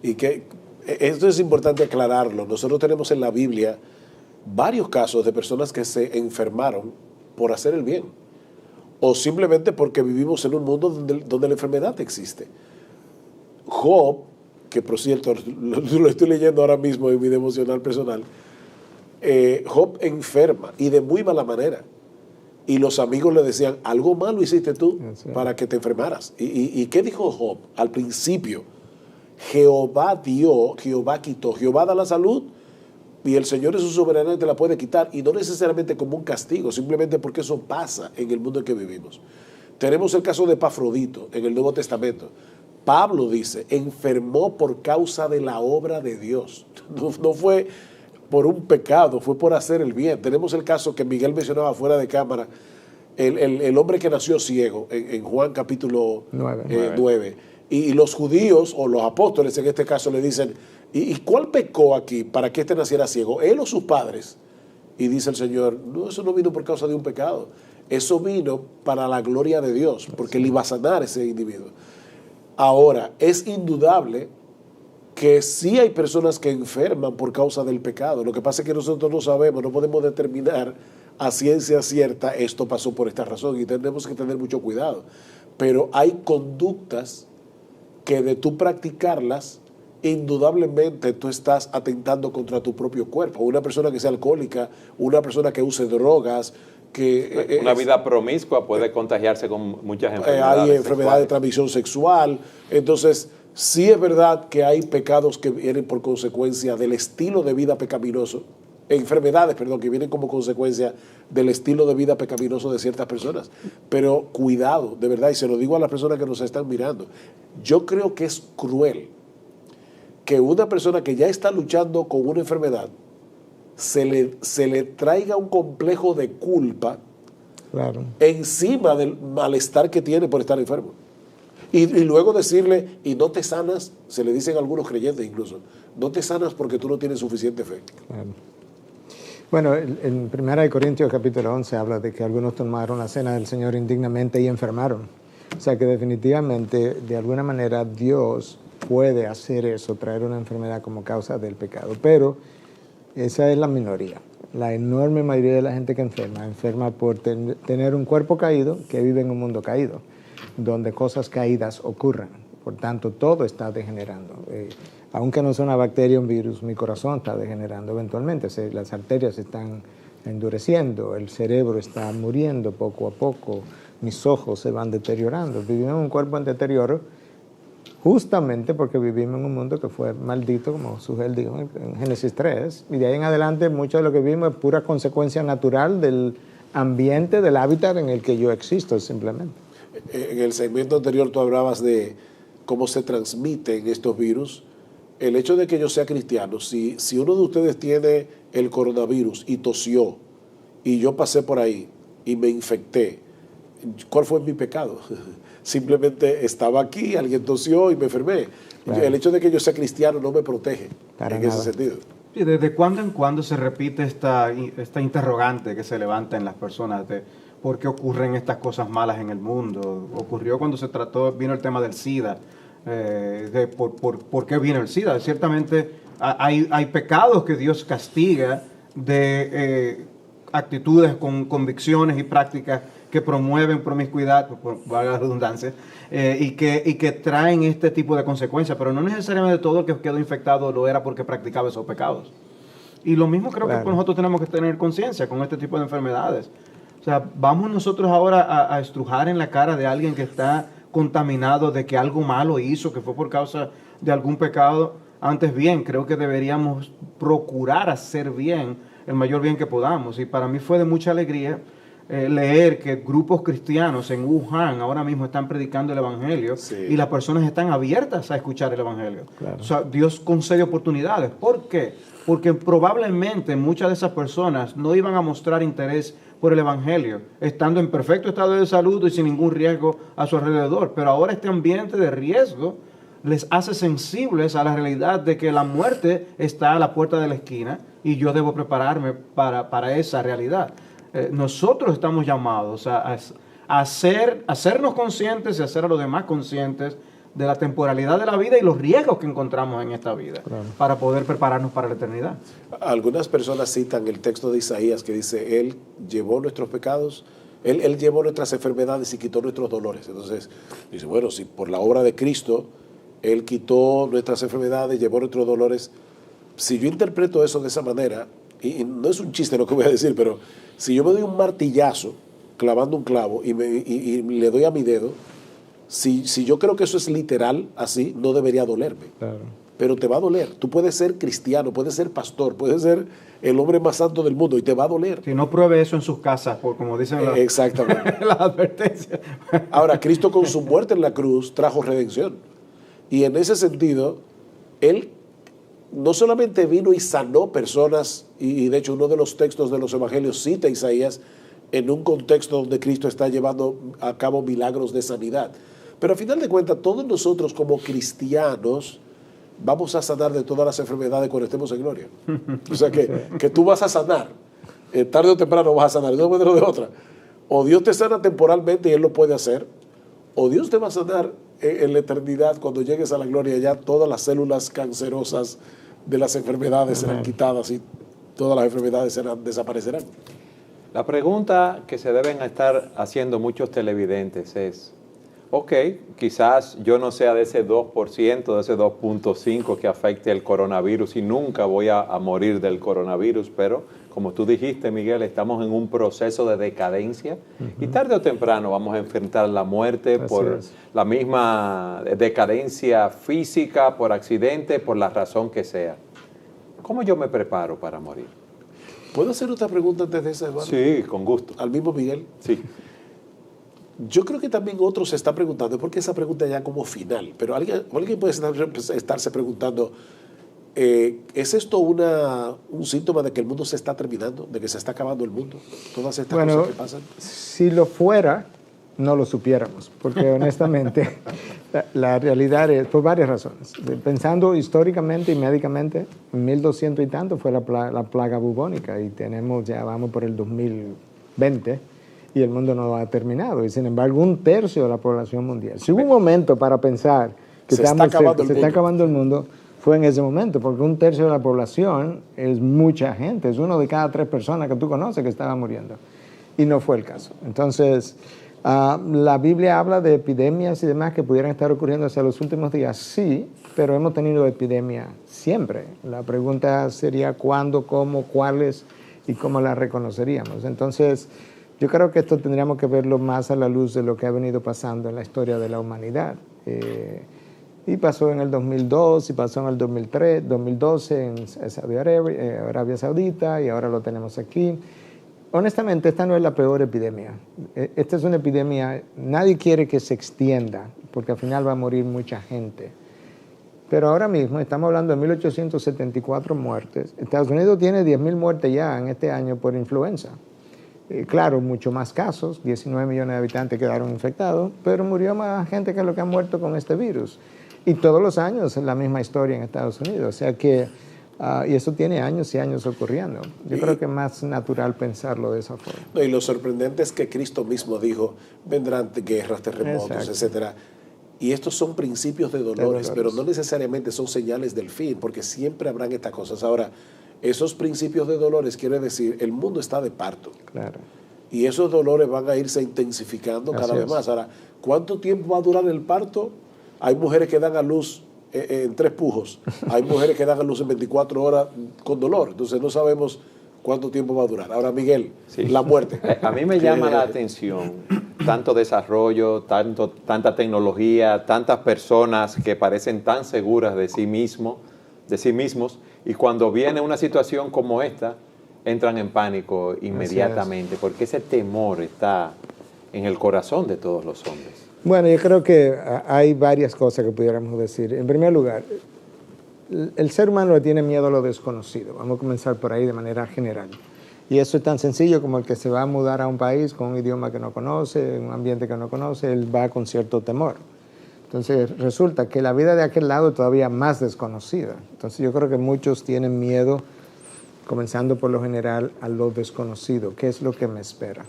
Y que esto es importante aclararlo. Nosotros tenemos en la Biblia varios casos de personas que se enfermaron por hacer el bien o simplemente porque vivimos en un mundo donde la enfermedad existe. Job, que por cierto lo estoy leyendo ahora mismo en mi devocional personal, Job enferma y de muy mala manera. Y los amigos le decían, algo malo hiciste tú para que te enfermaras. ¿Y qué dijo Job? Al principio, Jehová dio, Jehová quitó. Jehová da la salud y el Señor es su soberanía y te la puede quitar. Y no necesariamente como un castigo, simplemente porque eso pasa en el mundo en que vivimos. Tenemos el caso de Epafrodito en el Nuevo Testamento. Pablo dice, enfermó por causa de la obra de Dios. No fue por un pecado, fue por hacer el bien. Tenemos el caso que Miguel mencionaba fuera de cámara, el hombre que nació ciego, en Juan capítulo 9. Y los judíos, o los apóstoles en este caso, le dicen, ¿Y cuál pecó aquí para que éste naciera ciego? ¿Él o sus padres? Y dice el Señor, no, eso no vino por causa de un pecado. Eso vino para la gloria de Dios, porque Él iba a sanar a ese individuo. Ahora, es indudable que sí hay personas que enferman por causa del pecado. Lo que pasa es que nosotros no sabemos, no podemos determinar a ciencia cierta esto pasó por esta razón y tenemos que tener mucho cuidado. Pero hay conductas que de tú practicarlas, indudablemente tú estás atentando contra tu propio cuerpo. Una persona que sea alcohólica, una persona que use drogas, que una vida promiscua puede contagiarse con muchas enfermedades. Hay enfermedades de transmisión sexual. Entonces, sí es verdad que hay pecados que vienen por consecuencia del estilo de vida pecaminoso, enfermedades, perdón, que vienen como consecuencia del estilo de vida pecaminoso de ciertas personas. Pero cuidado, de verdad, y se lo digo a las personas que nos están mirando, yo creo que es cruel que una persona que ya está luchando con una enfermedad se le traiga un complejo de culpa encima del malestar que tiene por estar enfermo. Y luego decirle, y no te sanas, se le dicen a algunos creyentes incluso, no te sanas porque tú no tienes suficiente fe. Claro. Bueno, en 1 Corintios capítulo 11 habla de que algunos tomaron la cena del Señor indignamente y enfermaron. O sea que definitivamente, de alguna manera, Dios puede hacer eso, traer una enfermedad como causa del pecado. Pero esa es la minoría. La enorme mayoría de la gente que enferma por tener un cuerpo caído, que vive en un mundo caído, donde cosas caídas ocurren. Por tanto, todo está degenerando. Aunque no sea una bacteria, un virus, mi corazón está degenerando eventualmente. Las arterias se están endureciendo, el cerebro está muriendo poco a poco, mis ojos se van deteriorando. Vivimos en un cuerpo en deterioro justamente porque vivimos en un mundo que fue maldito, como Sugel dijo en Génesis 3, y de ahí en adelante mucho de lo que vivimos es pura consecuencia natural del ambiente, del hábitat en el que yo existo simplemente. En el segmento anterior tú hablabas de cómo se transmiten estos virus. El hecho de que yo sea cristiano, si uno de ustedes tiene el coronavirus y tosió, y yo pasé por ahí y me infecté, ¿cuál fue mi pecado? Simplemente estaba aquí, alguien tosió y me enfermé. Claro. El hecho de que yo sea cristiano no me protege ese sentido. ¿Y desde cuándo en cuándo se repite esta interrogante que se levanta en las personas de por qué ocurren estas cosas malas en el mundo? Ocurrió cuando vino el tema del SIDA. ¿Por qué vino el SIDA? Ciertamente hay pecados que Dios castiga de actitudes con convicciones y prácticas que promueven promiscuidad, valga la redundancia, y que traen este tipo de consecuencias, pero no necesariamente todo el que quedó infectado lo era porque practicaba esos pecados. Y lo mismo creo que nosotros tenemos que tener conciencia con este tipo de enfermedades. O sea, vamos nosotros ahora a estrujar en la cara de alguien que está contaminado de que algo malo hizo, que fue por causa de algún pecado. Antes bien, creo que deberíamos procurar hacer bien, el mayor bien que podamos. Y para mí fue de mucha alegría leer que grupos cristianos en Wuhan ahora mismo están predicando el Evangelio y las personas están abiertas a escuchar el Evangelio. Claro. O sea, Dios concede oportunidades. ¿Por qué? Porque probablemente muchas de esas personas no iban a mostrar interés por el Evangelio, estando en perfecto estado de salud y sin ningún riesgo a su alrededor. Pero ahora este ambiente de riesgo les hace sensibles a la realidad de que la muerte está a la puerta de la esquina y yo debo prepararme para esa realidad. Nosotros estamos llamados a hacernos conscientes y hacer a los demás conscientes de la temporalidad de la vida y los riesgos que encontramos en esta vida, para poder prepararnos para la eternidad. Algunas personas citan el texto de Isaías que dice, Él llevó nuestros pecados, Él llevó nuestras enfermedades y quitó nuestros dolores. Entonces, dice, bueno, si por la obra de Cristo Él quitó nuestras enfermedades, llevó nuestros dolores, si yo interpreto eso de esa manera, y no es un chiste lo que voy a decir, pero si yo me doy un martillazo clavando un clavo y le doy a mi dedo, si yo creo que eso es literal así, no debería dolerme. Claro. Pero te va a doler. Tú puedes ser cristiano, puedes ser pastor, puedes ser el hombre más santo del mundo y te va a doler. Si no pruebe eso en sus casas, como dicen exactamente. las advertencias. Ahora, Cristo con su muerte en la cruz trajo redención. Y en ese sentido, Él no solamente vino y sanó personas, y de hecho uno de los textos de los evangelios cita a Isaías en un contexto donde Cristo está llevando a cabo milagros de sanidad. Pero a final de cuentas, todos nosotros como cristianos vamos a sanar de todas las enfermedades cuando estemos en gloria. O sea que tú vas a sanar, tarde o temprano vas a sanar, de una manera o de otra. O Dios te sana temporalmente y Él lo puede hacer, o Dios te va a sanar en la eternidad cuando llegues a la gloria. Ya todas las células cancerosas de las enfermedades serán quitadas y todas las enfermedades desaparecerán. La pregunta que se deben estar haciendo muchos televidentes es, ok, quizás yo no sea de ese 2%, de ese 2.5% que afecte el coronavirus y nunca voy a morir del coronavirus, pero como tú dijiste, Miguel, estamos en un proceso de decadencia y tarde o temprano vamos a enfrentar la muerte por la misma decadencia física, por accidente, por la razón que sea. ¿Cómo yo me preparo para morir? ¿Puedo hacer otra pregunta antes de esa, Eduardo? Sí, con gusto. ¿Al mismo Miguel? Sí. Yo creo que también otros se están preguntando, porque esa pregunta ya como final, pero alguien puede estarse preguntando, ¿es esto un síntoma de que el mundo se está terminando, de que se está acabando el mundo? Todas estas cosas que pasan. Si lo fuera, no lo supiéramos, porque honestamente la realidad es por varias razones. Pensando históricamente y médicamente, en 1200 y tanto fue la plaga bubónica y vamos por el 2020 y el mundo no ha terminado. Y sin embargo, 1/3 de la población mundial. Si hubo un momento para pensar que se está acabando el mundo, fue en ese momento, porque 1/3 de la población es mucha gente, es 1 de cada 3 personas que tú conoces que estaba muriendo. Y no fue el caso. Entonces, la Biblia habla de epidemias y demás que pudieran estar ocurriendo hacia los últimos días, sí, pero hemos tenido epidemia siempre. La pregunta sería cuándo, cómo, cuáles y cómo las reconoceríamos. Entonces, yo creo que esto tendríamos que verlo más a la luz de lo que ha venido pasando en la historia de la humanidad. Y pasó en el 2002, y pasó en el 2003, 2012 en Saudi Arabia Saudita, y ahora lo tenemos aquí. Honestamente, esta no es la peor epidemia. Esta es una epidemia, nadie quiere que se extienda, porque al final va a morir mucha gente. Pero ahora mismo estamos hablando de 1.874 muertes. Estados Unidos tiene 10.000 muertes ya en este año por influenza. Claro, mucho más casos, 19 millones de habitantes quedaron infectados, pero murió más gente que lo que han muerto con este virus. Y todos los años es la misma historia en Estados Unidos. O sea que, y eso tiene años y años ocurriendo. Yo creo que es más natural pensarlo de esa forma. No, y lo sorprendente es que Cristo mismo dijo, vendrán guerras, terremotos, etcétera. Y estos son principios de dolores, pero no necesariamente son señales del fin, porque siempre habrán estas cosas. Ahora, esos principios de dolores quiere decir, el mundo está de parto. Claro. Y esos dolores van a irse intensificando cada vez más. Ahora, ¿cuánto tiempo va a durar el parto? Hay mujeres que dan a luz en 3 pujos. Hay mujeres que dan a luz en 24 horas con dolor. Entonces no sabemos cuánto tiempo va a durar. Ahora, Miguel, la muerte. A mí me llama la atención tanto desarrollo, tanta tecnología, tantas personas que parecen tan seguras de sí mismos, y cuando viene una situación como esta, entran en pánico inmediatamente, porque ese temor está en el corazón de todos los hombres. Bueno, yo creo que hay varias cosas que pudiéramos decir. En primer lugar, el ser humano le tiene miedo a lo desconocido. Vamos a comenzar por ahí de manera general. Y eso es tan sencillo como el que se va a mudar a un país con un idioma que no conoce, un ambiente que no conoce, él va con cierto temor. Entonces resulta que la vida de aquel lado es todavía más desconocida. Entonces yo creo que muchos tienen miedo, comenzando por lo general, a lo desconocido. ¿Qué es lo que me espera?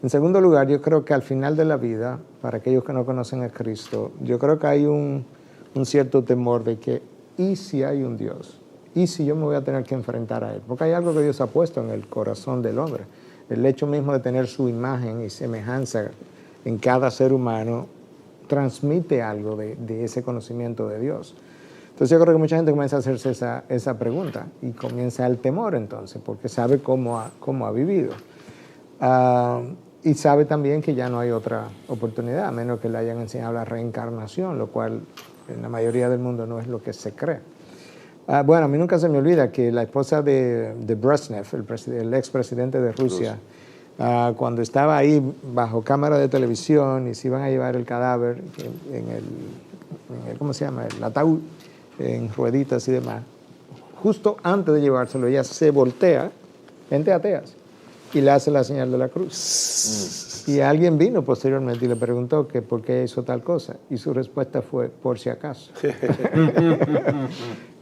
En segundo lugar, yo creo que al final de la vida, para aquellos que no conocen a Cristo, yo creo que hay un cierto temor de que, ¿y si hay un Dios? ¿Y si yo me voy a tener que enfrentar a Él? Porque hay algo que Dios ha puesto en el corazón del hombre. El hecho mismo de tener su imagen y semejanza en cada ser humano transmite algo de ese conocimiento de Dios. Entonces yo creo que mucha gente comienza a hacerse esa pregunta y comienza el temor entonces, porque sabe cómo ha vivido. Y sabe también que ya no hay otra oportunidad, a menos que le hayan enseñado la reencarnación, lo cual en la mayoría del mundo no es lo que se cree. Bueno, a mí nunca se me olvida que la esposa de Brezhnev, el expresidente de Rusia, cuando estaba ahí bajo cámara de televisión y se iban a llevar el cadáver en el ¿cómo se llama? El ataúd, en rueditas y demás, justo antes de llevárselo, ella se voltea, gente ateas, y le hace la señal de la cruz. veces. Y alguien vino posteriormente y le preguntó que por qué hizo tal cosa. Y su respuesta fue, por si acaso.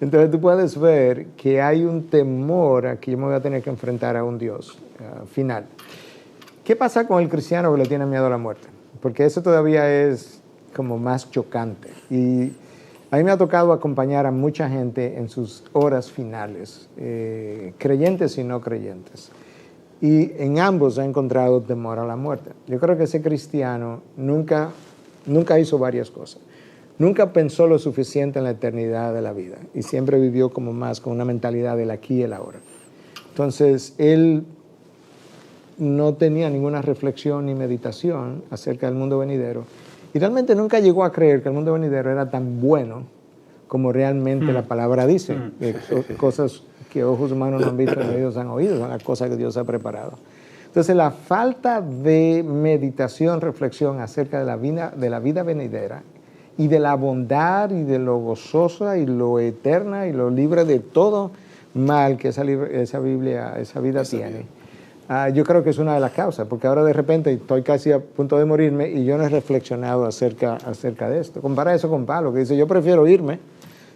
Entonces tú puedes ver que hay un temor a que yo me voy a tener que enfrentar a un Dios final. ¿Qué pasa con el cristiano que le tiene miedo a la muerte? Porque eso todavía es como más chocante. Y a mí me ha tocado acompañar a mucha gente en sus horas finales, creyentes y no creyentes. Y en ambos he encontrado temor a la muerte. Yo creo que ese cristiano nunca hizo varias cosas. Nunca pensó lo suficiente en la eternidad de la vida y siempre vivió como más con una mentalidad del aquí y el ahora. Entonces, él no tenía ninguna reflexión ni meditación acerca del mundo venidero y realmente nunca llegó a creer que el mundo venidero era tan bueno como realmente la palabra dice. Cosas que ojos humanos no han visto ni oídos han oído, son las cosas que Dios ha preparado. Entonces, la falta de meditación, reflexión acerca de la vida venidera y de la bondad y de lo gozosa y lo eterna y lo libre de todo mal que esa vida tiene. Yo creo que es una de las causas, porque ahora de repente estoy casi a punto de morirme y yo no he reflexionado acerca de esto. Compara eso con Pablo, que dice, yo prefiero irme,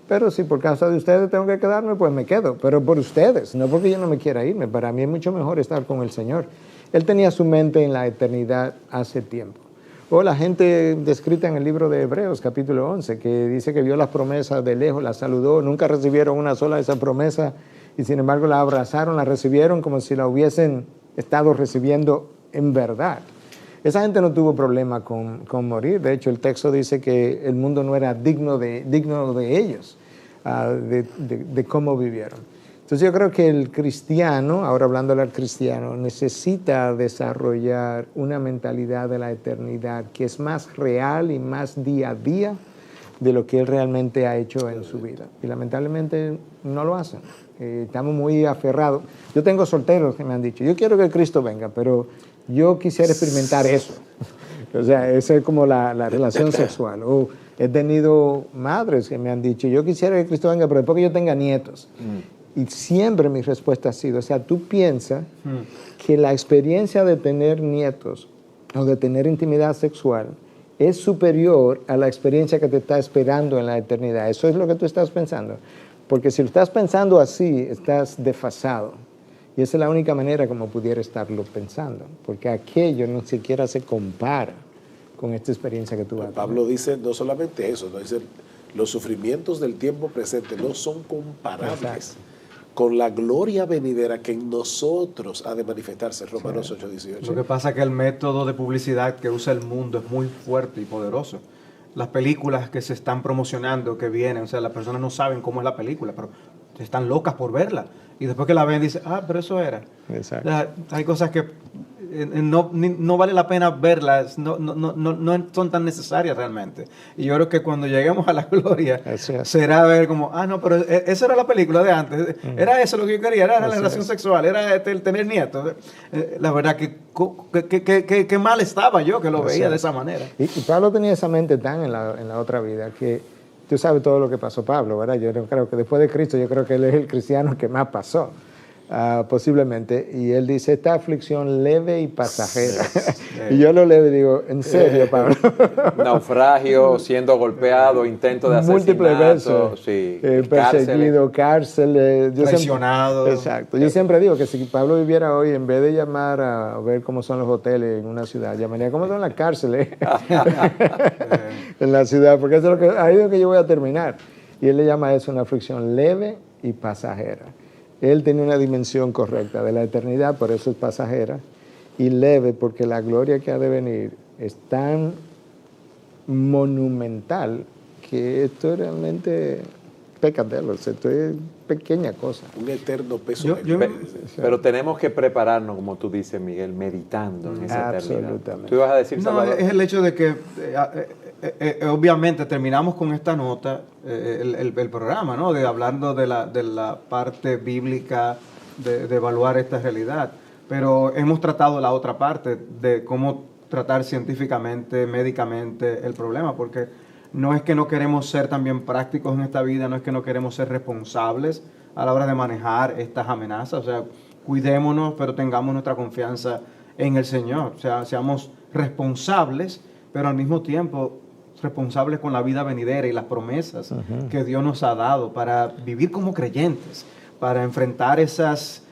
pero si por causa de ustedes tengo que quedarme, pues me quedo. Pero por ustedes, no porque yo no me quiera irme. Para mí es mucho mejor estar con el Señor. Él tenía su mente en la eternidad hace tiempo. O la gente descrita en el libro de Hebreos, capítulo 11, que dice que vio las promesas de lejos, las saludó, nunca recibieron una sola de esas promesas y sin embargo la abrazaron, la recibieron como si la hubiesen estado recibiendo en verdad. Esa gente no tuvo problema con morir. De hecho, el texto dice que el mundo no era digno de ellos, de cómo vivieron. Entonces yo creo que el cristiano, ahora hablándole al cristiano, necesita desarrollar una mentalidad de la eternidad que es más real y más día a día de lo que él realmente ha hecho en su vida. Y lamentablemente no lo hacen. Estamos muy aferrados. Yo tengo solteros que me han dicho, yo quiero que Cristo venga, pero yo quisiera experimentar eso. O sea, esa es como la relación sexual. O he tenido madres que me han dicho, yo quisiera que Cristo venga, pero después que yo tenga nietos. Y siempre mi respuesta ha sido, o sea, tú piensas que la experiencia de tener nietos o de tener intimidad sexual es superior a la experiencia que te está esperando en la eternidad. Eso es lo que tú estás pensando. Porque si lo estás pensando así, estás desfasado. Y esa es la única manera como pudiera estarlo pensando. Porque aquello no siquiera se compara con esta experiencia que tú vas a tener. Pablo dice no solamente eso, no dice los sufrimientos del tiempo presente no son comparables con la gloria venidera que en nosotros ha de manifestarse. Romanos 8:18. Lo que pasa es que el método de publicidad que usa el mundo es muy fuerte y poderoso. Las películas que se están promocionando, que vienen, o sea, las personas no saben cómo es la película, pero están locas por verla. Y después que la ven, dicen, pero eso era. Exacto. O sea, hay cosas que no vale la pena verlas, no son tan necesarias realmente. Y yo creo que cuando lleguemos a la gloria, será ver como, no, pero esa era la película de antes, era eso lo que yo quería, era la relación sexual, era el tener nietos. La verdad que mal estaba yo que lo veía de esa manera. Y Pablo tenía esa mente tan en la otra vida que tú sabes todo lo que pasó Pablo, ¿verdad? Yo creo que después de Cristo, yo creo que él es el cristiano que más pasó. Posiblemente, y él dice, esta aflicción leve y pasajera. Y yo lo leo y digo, ¿en serio, Pablo? Naufragio, siendo golpeado, intento de asesinato. Múltiples veces, sí, perseguido, cárcel. Traicionado. Exacto. Yo siempre digo que si Pablo viviera hoy, en vez de llamar a ver cómo son los hoteles en una ciudad, llamaría cómo son las cárceles en la ciudad, porque eso es ahí es lo que yo voy a terminar. Y él le llama a eso una aflicción leve y pasajera. Él tenía una dimensión correcta de la eternidad, por eso es pasajera, y leve, porque la gloria que ha de venir es tan monumental que esto es realmente pecadero, esto es pequeña cosa. Un eterno peso. Pero tenemos que prepararnos, como tú dices, Miguel, meditando en esa eternidad. Absolutamente. ¿Tú ibas a decir, Salvador? Es el hecho de que obviamente terminamos con esta nota el programa, ¿no? Hablando de la parte bíblica de evaluar esta realidad, pero hemos tratado la otra parte de cómo tratar científicamente, médicamente el problema, porque no es que no queremos ser también prácticos en esta vida, no es que no queremos ser responsables a la hora de manejar estas amenazas, o sea, cuidémonos, pero tengamos nuestra confianza en el Señor. O sea, seamos responsables, pero al mismo tiempo responsables con la vida venidera y las promesas que Dios nos ha dado para vivir como creyentes, para enfrentar esas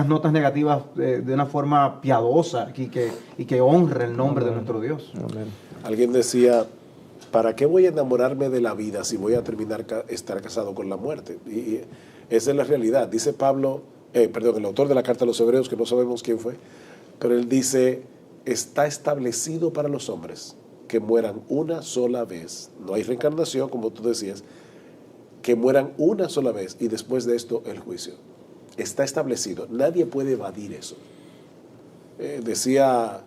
notas negativas de una forma piadosa y que honre el nombre de nuestro Dios. Amén. Alguien decía, ¿para qué voy a enamorarme de la vida si voy a estar casado con la muerte? Y esa es la realidad. Dice Pablo, el autor de la carta a los Hebreos, que no sabemos quién fue, pero él dice, está establecido para los hombres que mueran una sola vez. No hay reencarnación, como tú decías, que mueran una sola vez y después de esto el juicio. Está establecido. Nadie puede evadir eso. Decía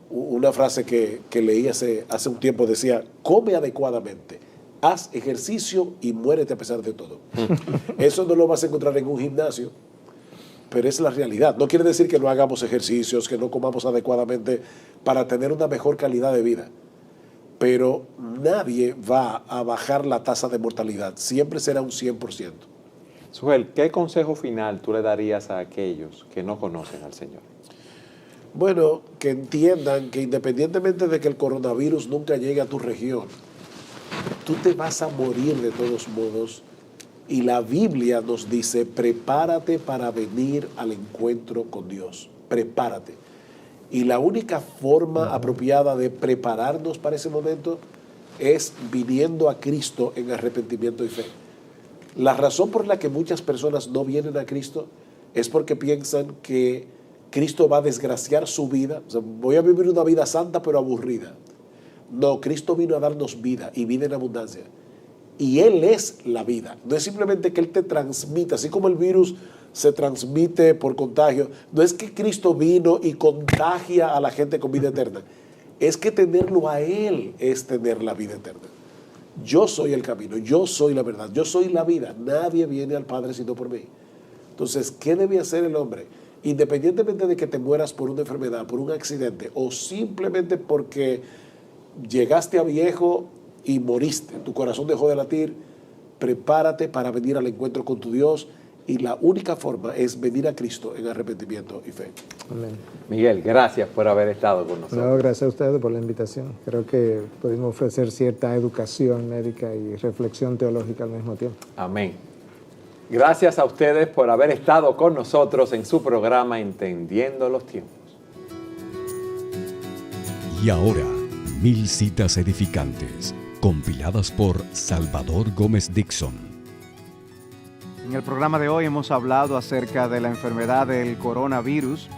una frase que leí hace un tiempo, decía, come adecuadamente, haz ejercicio y muérete a pesar de todo. Eso no lo vas a encontrar en un gimnasio, pero es la realidad. No quiere decir que no hagamos ejercicios, que no comamos adecuadamente para tener una mejor calidad de vida. Pero nadie va a bajar la tasa de mortalidad. Siempre será un 100%. Sugel, ¿qué consejo final tú le darías a aquellos que no conocen al Señor? Bueno, que entiendan que independientemente de que el coronavirus nunca llegue a tu región, tú te vas a morir de todos modos. Y la Biblia nos dice, prepárate para venir al encuentro con Dios. Prepárate. Y la única forma apropiada de prepararnos para ese momento es viniendo a Cristo en arrepentimiento y fe. La razón por la que muchas personas no vienen a Cristo es porque piensan que Cristo va a desgraciar su vida. O sea, voy a vivir una vida santa pero aburrida. No, Cristo vino a darnos vida y vida en abundancia. Y Él es la vida. No es simplemente que Él te transmita, así como el virus se transmite por contagio. No es que Cristo vino y contagia a la gente con vida eterna. Es que tenerlo a Él es tener la vida eterna. Yo soy el camino, yo soy la verdad, yo soy la vida. Nadie viene al Padre sino por mí. Entonces, ¿qué debe hacer el hombre? Independientemente de que te mueras por una enfermedad, por un accidente o simplemente porque llegaste a viejo y moriste, tu corazón dejó de latir, prepárate para venir al encuentro con tu Dios y la única forma es venir a Cristo en arrepentimiento y fe. Amén. Miguel, gracias por haber estado con nosotros. No, gracias a ustedes por la invitación. Creo que pudimos ofrecer cierta educación médica y reflexión teológica al mismo tiempo. Amén. Gracias a ustedes por haber estado con nosotros en su programa Entendiendo los Tiempos. Y ahora, 1000 citas edificantes, compiladas por Salvador Gómez Dixon. En el programa de hoy hemos hablado acerca de la enfermedad del coronavirus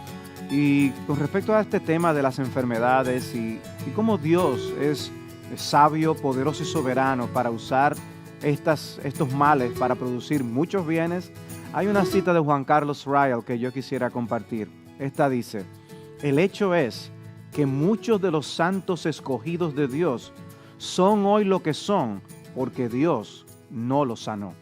y con respecto a este tema de las enfermedades y cómo Dios es sabio, poderoso y soberano para usar estos males para producir muchos bienes, hay una cita de Juan Carlos Ryle que yo quisiera compartir. Esta dice, el hecho es que muchos de los santos escogidos de Dios son hoy lo que son porque Dios no los sanó.